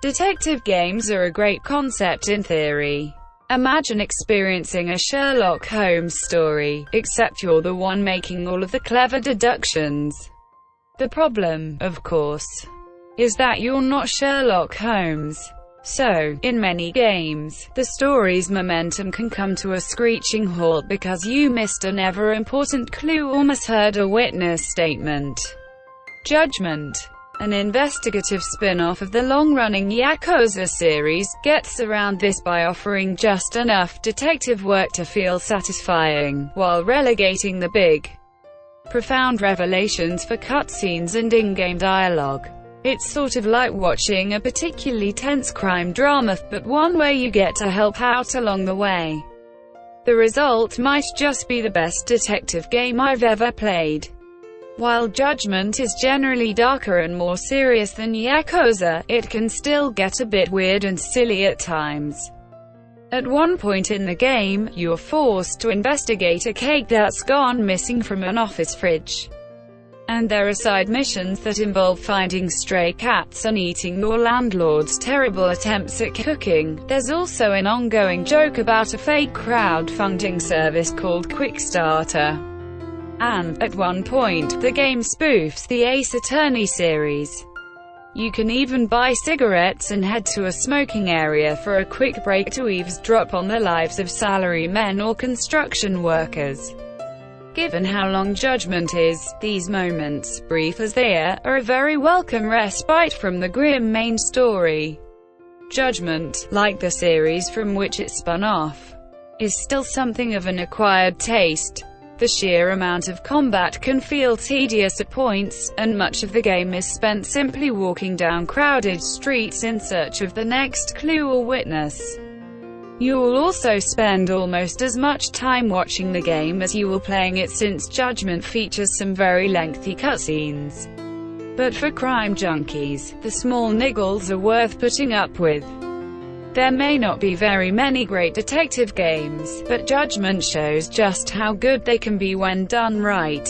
Detective games are a great concept in theory. Imagine experiencing a Sherlock Holmes story, except you're the one making all of the clever deductions. The problem, of course, is that you're not Sherlock Holmes. So, in many games, the story's momentum can come to a screeching halt because you missed an ever-important clue or misheard a witness statement. Judgment, an investigative spin-off of the long-running Yakuza series, gets around this by offering just enough detective work to feel satisfying, while relegating the big, profound revelations for cutscenes and in-game dialogue. It's sort of like watching a particularly tense crime drama, but one where you get to help out along the way. The result might just be the best detective game I've ever played. While Judgment is generally darker and more serious than Yakuza, it can still get a bit weird and silly at times. At one point in the game, you're forced to investigate a cake that's gone missing from an office fridge. And there are side missions that involve finding stray cats and eating your landlord's terrible attempts at cooking. There's also an ongoing joke about a fake crowdfunding service called Quickstarter. And, at one point, the game spoofs the Ace Attorney series. You can even buy cigarettes and head to a smoking area for a quick break to eavesdrop on the lives of salarymen or construction workers. Given how long Judgment is, these moments, brief as they are a very welcome respite from the grim main story. Judgment, like the series from which it spun off, is still something of an acquired taste. The sheer amount of combat can feel tedious at points, and much of the game is spent simply walking down crowded streets in search of the next clue or witness. You'll also spend almost as much time watching the game as you will playing it, since Judgment features some very lengthy cutscenes. But for crime junkies, the small niggles are worth putting up with. There may not be very many great detective games, but Judgment shows just how good they can be when done right.